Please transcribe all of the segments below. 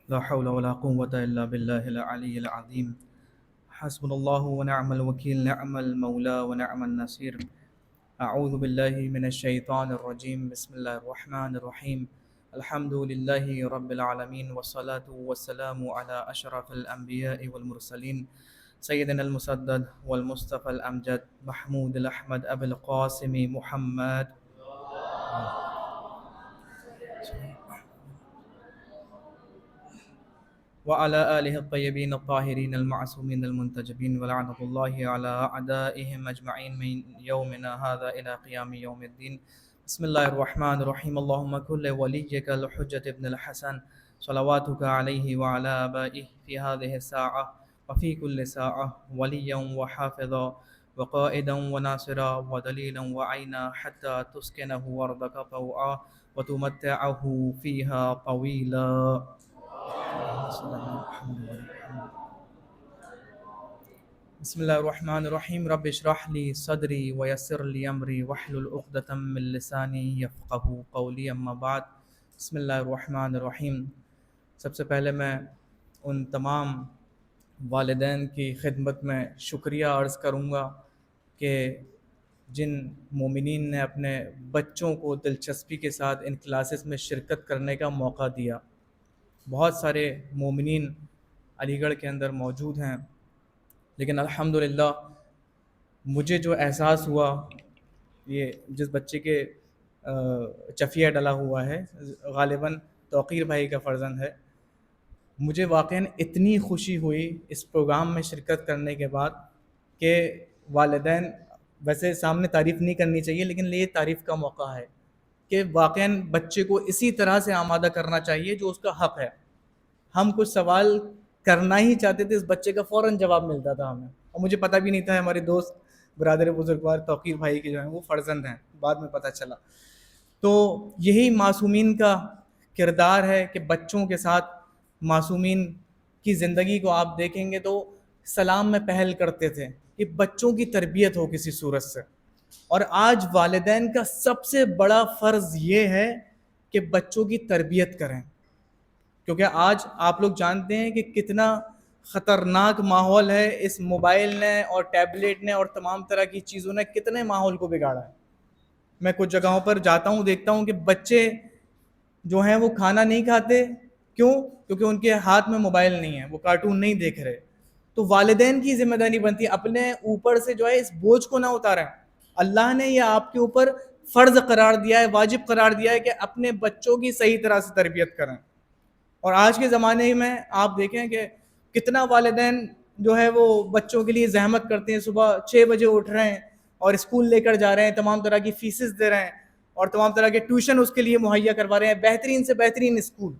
لا حول ولا قوة إلا بالله العلي العظيم. حسبنا الله ونعم الوكيل، نعم المولى ونعم النصير. أعوذ بالله من الشيطان الرجيم. بسم الله الرحمن الرحيم. الحمد لله رب العالمين، والصلاة والسلام على أشرف الأنبياء والمرسلين، سيدنا المسدد والمصطفى الأمجد محمود الأحمد أبي القاسم محمد وعلى آله الطيبين الطاهرين المعصومين المنتجبين، ولعنة الله على أعدائهم أجمعين من يومنا هذا إلى قيام يوم الدين. بسم الله الرحمن الرحيم. اللهم كن لوليك الحجة ابن الحسن صلواتك عليه وعلى آبائه في هذه الساعة وفي كل ساعة وليا وحافظا وقائدا وناصرا ودليلا وعينا حتى تسكنه أرضك طوعا وتمتعه فيها طويلا. بسم الله الرحمن الرحيم. رب اشرح لي صدري ويسر لي امري واحلل عقدة من لساني يفقهوا قولي. اما بعد. بسم اللہ الرحمن الرحیم. سب سے پہلے میں ان تمام والدین کی خدمت میں شکریہ عرض کروں گا کہ جن مومنین نے اپنے بچوں کو دلچسپی کے ساتھ ان کلاسز میں شرکت کرنے کا موقع دیا. بہت سارے مومنین علی گڑھ کے اندر موجود ہیں، لیکن الحمدللہ مجھے جو احساس ہوا، یہ جس بچے کے چفیہ ڈلا ہوا ہے غالباً توقیر بھائی کا فرزند ہے، مجھے واقعاً اتنی خوشی ہوئی اس پروگرام میں شرکت کرنے کے بعد کہ والدین، ویسے سامنے تعریف نہیں کرنی چاہیے لیکن یہ تعریف کا موقع ہے کہ واقعاً بچے کو اسی طرح سے آمادہ کرنا چاہیے جو اس کا حق ہے. ہم کچھ سوال کرنا ہی چاہتے تھے، اس بچے کا فوراً جواب ملتا تھا ہمیں، اور مجھے پتہ بھی نہیں تھا ہمارے دوست برادر بزرگوار توقیر بھائی کے جو ہیں وہ فرزند ہیں، بعد میں پتہ چلا. تو یہی معصومین کا کردار ہے کہ بچوں کے ساتھ معصومین کی زندگی کو آپ دیکھیں گے تو سلام میں پہل کرتے تھے کہ بچوں کی تربیت ہو کسی صورت سے. اور آج والدین کا سب سے بڑا فرض یہ ہے کہ بچوں کی تربیت کریں، کیونکہ آج آپ لوگ جانتے ہیں کہ کتنا خطرناک ماحول ہے. اس موبائل نے اور ٹیبلیٹ نے اور تمام طرح کی چیزوں نے کتنے ماحول کو بگاڑا ہے. میں کچھ جگہوں پر جاتا ہوں، دیکھتا ہوں کہ بچے جو ہیں وہ کھانا نہیں کھاتے. کیوں؟ کیونکہ ان کے ہاتھ میں موبائل نہیں ہے، وہ کارٹون نہیں دیکھ رہے. تو والدین کی ذمہ داری بنتی ہے اپنے اوپر سے جو ہے اس بوجھ کو نہ اتاریں. اللہ نے یہ آپ کے اوپر فرض قرار دیا ہے، واجب قرار دیا ہے کہ اپنے بچوں کی صحیح طرح سے تربیت کریں. اور آج کے زمانے میں آپ دیکھیں کہ کتنا والدین جو ہے وہ بچوں کے لیے زحمت کرتے ہیں، صبح 6 بجے اٹھ رہے ہیں اور اسکول لے کر جا رہے ہیں، تمام طرح کی فیسز دے رہے ہیں اور تمام طرح کے ٹیوشن اس کے لیے مہیا کروا رہے ہیں، بہترین سے بہترین اسکول.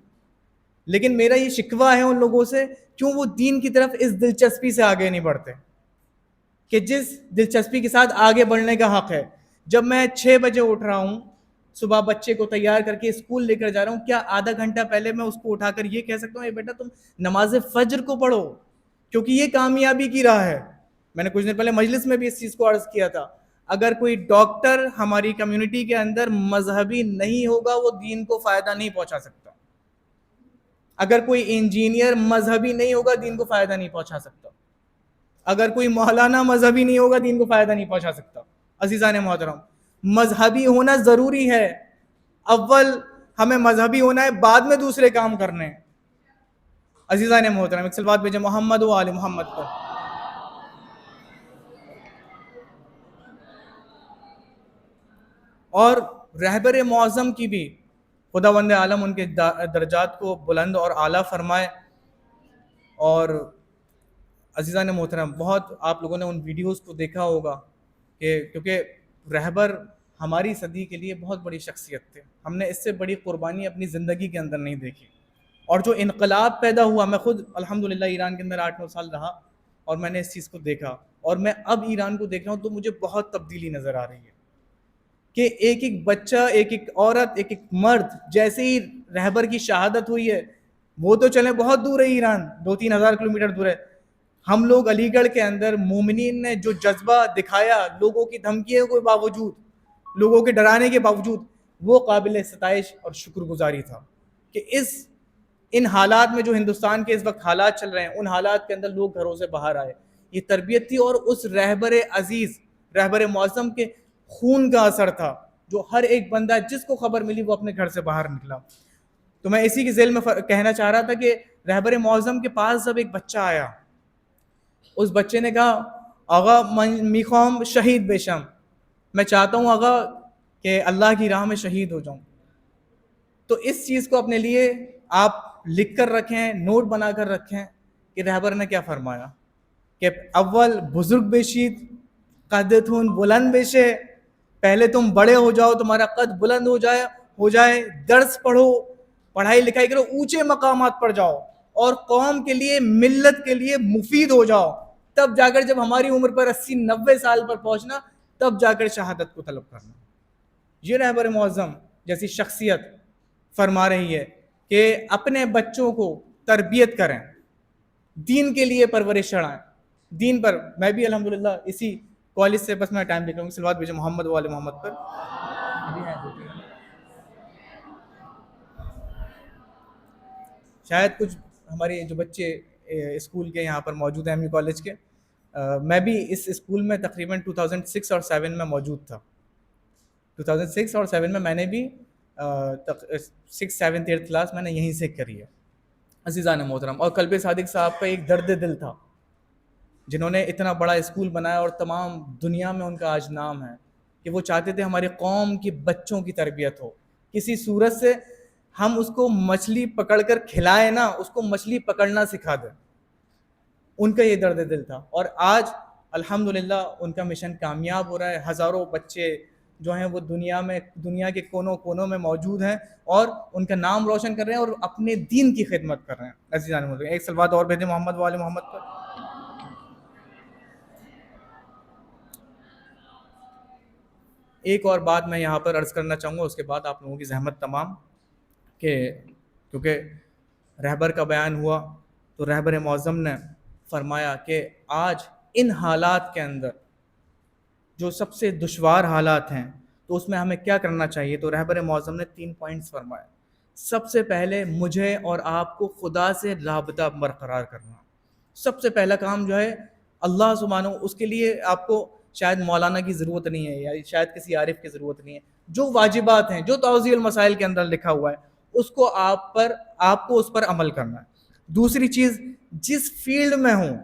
لیکن میرا یہ شکوہ ہے ان لوگوں سے، کیوں وہ دین کی طرف اس دلچسپی سے آگے نہیں بڑھتے کہ جس دلچسپی کے ساتھ آگے بڑھنے کا حق ہے. جب میں 6 بجے اٹھ رہا ہوں، صبح بچے کو تیار کر کے اسکول لے کر جا رہا ہوں، کیا آدھا گھنٹہ پہلے میں اس کو اٹھا کر یہ کہہ سکتا ہوں اے بیٹا تم نماز فجر کو پڑھو؟ کیونکہ یہ کامیابی کی راہ ہے. میں نے کچھ دن پہلے مجلس میں بھی اس چیز کو عرض کیا تھا، اگر کوئی ڈاکٹر ہماری کمیونٹی کے اندر مذہبی نہیں ہوگا وہ دین کو فائدہ نہیں پہنچا سکتا. اگر کوئی انجینئر مذہبی نہیں ہوگا دین کو فائدہ نہیں پہنچا سکتا. اگر کوئی مولانا مذہبی نہیں ہوگا دین کو فائدہ نہیں پہنچا سکتا. عزیزان محترم، مذہبی ہونا ضروری ہے. اول ہمیں مذہبی ہونا ہے، بعد میں دوسرے کام کرنے ہیں. عزیزان محترم، ایک صلوات بھیجیں محمد و آل محمد پر. اور رہبر معظم کی بھی خداوند عالم ان کے درجات کو بلند اور اعلیٰ فرمائے. اور عزیزان محترم، بہت آپ لوگوں نے ان ویڈیوز کو دیکھا ہوگا کہ کیونکہ رہبر ہماری صدی کے لیے بہت بڑی شخصیت تھے، ہم نے اس سے بڑی قربانی اپنی زندگی کے اندر نہیں دیکھی. اور جو انقلاب پیدا ہوا، میں خود الحمدللہ ایران کے اندر 8-9 سال رہا اور میں نے اس چیز کو دیکھا، اور میں اب ایران کو دیکھ رہا ہوں تو مجھے بہت تبدیلی نظر آ رہی ہے کہ ایک ایک بچہ، ایک ایک عورت، ایک ایک مرد، جیسے ہی رہبر کی شہادت ہوئی ہے، وہ تو چلیں بہت دور ہے، ایران 2-3 ہزار کلومیٹر دور ہے، ہم لوگ علی گڑھ کے اندر مومنین نے جو جذبہ دکھایا لوگوں کی دھمکیوں کے باوجود، لوگوں کے ڈرانے کے باوجود، وہ قابل ستائش اور شکر گزاری تھا کہ ان حالات میں جو ہندوستان کے اس وقت حالات چل رہے ہیں ان حالات کے اندر لوگ گھروں سے باہر آئے. یہ تربیت تھی اور اس رہبر عزیز رہبر معظم کے خون کا اثر تھا جو ہر ایک بندہ جس کو خبر ملی وہ اپنے گھر سے باہر نکلا. تو میں اسی کے ذیل میں کہنا چاہ رہا تھا کہ رہبر معظم کے پاس جب ایک بچہ آیا, اس بچے نے کہا آغا میخوام شہید بیشم, میں چاہتا ہوں آغا کہ اللہ کی راہ میں شہید ہو جاؤں. تو اس چیز کو اپنے لیے آپ لکھ کر رکھیں, نوٹ بنا کر رکھیں کہ رہبر نے کیا فرمایا کہ اول بزرگ بیشید قدتون بلند بیشے, پہلے تم بڑے ہو جاؤ, تمہارا قد بلند ہو جائے, درس پڑھو, پڑھائی لکھائی کرو, اونچے مقامات پر جاؤ اور قوم کے لیے ملت کے لیے مفید ہو جاؤ, تب جا کر جب ہماری عمر پر 80-90 سال پر پہنچنا تب جا کر شہادت کو طلب کرنا. یہ رہبر معظم جیسی شخصیت فرما رہی ہے کہ اپنے بچوں کو تربیت کریں, دین کے لیے پرورش چڑھائیں, دین پر. میں بھی الحمدللہ اسی کالج سے بس میں ٹائم دیکھ صلوات بھیجیں محمد والے محمد پر. شاید کچھ ہمارے جو بچے اسکول کے یہاں پر موجود ہیں ایم یو کالج کے, میں بھی اس اسکول میں تقریباً 2006 اور 7 میں موجود تھا. 2006 اور 7 میں نے بھی 6th 7th 8th کلاس میں نے یہیں سے کری ہے. عزیزان محترم, اور قلب صادق صاحب کا ایک درد دل تھا جنہوں نے اتنا بڑا اسکول بنایا اور تمام دنیا میں ان کا آج نام ہے کہ وہ چاہتے تھے ہماری قوم کی بچوں کی تربیت ہو, کسی صورت سے ہم اس کو مچھلی پکڑ کر کھلائے نا, اس کو مچھلی پکڑنا سکھا دیں. ان کا یہ درد دل تھا اور آج الحمدللہ ان کا مشن کامیاب ہو رہا ہے. ہزاروں بچے جو ہیں وہ دنیا کے کونوں کونوں میں موجود ہیں اور ان کا نام روشن کر رہے ہیں اور اپنے دین کی خدمت کر رہے ہیں. عزیزان محترم, ایک صلوات اور بھیجیں محمد والے محمد پر. ایک اور بات میں یہاں پر عرض کرنا چاہوں گا, اس کے بعد آپ لوگوں کی زحمت تمام, کہ کیونکہ رہبر کا بیان ہوا تو رہبر معظم نے فرمایا کہ آج ان حالات کے اندر جو سب سے دشوار حالات ہیں تو اس میں ہمیں کیا کرنا چاہیے. تو رہبر معظم نے 3 پوائنٹس فرمائے. سب سے پہلے مجھے اور آپ کو خدا سے رابطہ برقرار کرنا. سب سے پہلا کام جو ہے اللہ سبحانہ, اس کے لیے آپ کو شاید مولانا کی ضرورت نہیں ہے یا شاید کسی عارف کی ضرورت نہیں ہے. جو واجبات ہیں, جو توضیح المسائل کے اندر لکھا ہوا ہے, اس کو آپ کو اس پر عمل کرنا ہے. دوسری چیز, جس فیلڈ میں ہوں,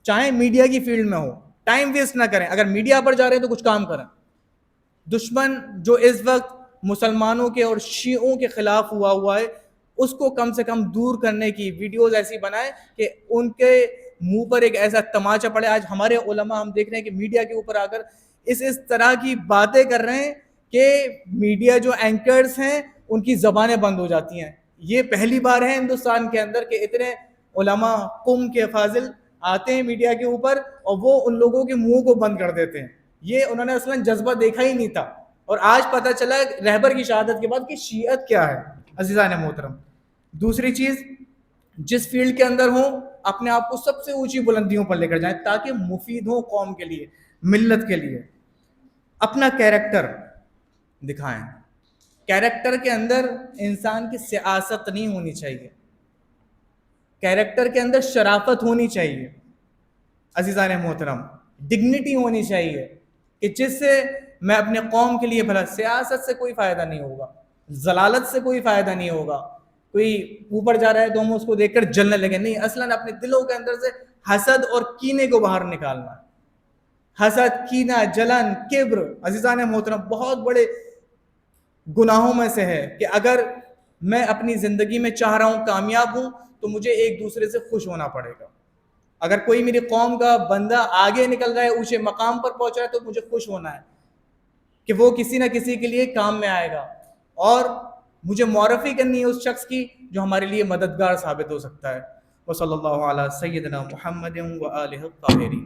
چاہے میڈیا کی فیلڈ میں ہو, ٹائم ویسٹ نہ کریں. اگر میڈیا پر جا رہے ہیں تو کچھ کام کریں. دشمن جو اس وقت مسلمانوں کے اور شیعوں کے خلاف ہوا ہے, اس کو کم سے کم دور کرنے کی ویڈیوز ایسی بنائیں کہ ان کے منہ پر ایک ایسا تماچا پڑے. آج ہمارے علماء ہم دیکھ رہے ہیں کہ میڈیا کے اوپر آ کر اس طرح کی باتیں کر رہے ہیں کہ میڈیا جو اینکرز ہیں ان کی زبانیں بند ہو جاتی ہیں. یہ پہلی بار ہے ہندوستان کے اندر کہ اتنے علماء قوم کے فاضل آتے ہیں میڈیا کے اوپر اور وہ ان لوگوں کے منہ کو بند کر دیتے ہیں. یہ انہوں نے اصلاً جذبہ دیکھا ہی نہیں تھا اور آج پتہ چلا رہبر کی شہادت کے بعد کہ شیعت کیا ہے. عزیزان محترم, دوسری چیز, جس فیلڈ کے اندر ہوں اپنے آپ کو سب سے اونچی بلندیوں پر لے کر جائیں تاکہ مفید ہو قوم کے لیے, ملت کے لیے. اپنا کیریکٹر دکھائیں. کیریکٹر کے اندر انسان کی سیاست نہیں ہونی چاہیے, کیریکٹر کے اندر شرافت ہونی چاہیے. عزیزان محترم, ڈگنیٹی ہونی چاہیے کہ جس سے میں اپنے قوم کے لیے بھلا. سیاست سے کوئی فائدہ نہیں ہوگا, ضلالت سے کوئی فائدہ نہیں ہوگا. کوئی اوپر جا رہا ہے تو ہم اس کو دیکھ کر جلنے لگے, نہیں. اصلاً اپنے دلوں کے اندر سے حسد اور کینے کو باہر نکالنا ہے. حسد, کینہ, جلن, کبر عزیزان محترم بہت بڑے گناہوں میں سے ہے کہ اگر میں اپنی زندگی میں چاہ رہا ہوں کامیاب ہوں تو مجھے ایک دوسرے سے خوش ہونا پڑے گا. اگر کوئی میری قوم کا بندہ آگے نکل رہا ہے, اونچے مقام پر پہنچ رہا ہے, تو مجھے خوش ہونا ہے کہ وہ کسی نہ کسی کے لیے کام میں آئے گا اور مجھے معرفی کرنی ہے اس شخص کی جو ہمارے لیے مددگار ثابت ہو سکتا ہے. وصلی اللہ علی سیدنا محمد و آلہ الطاہرین.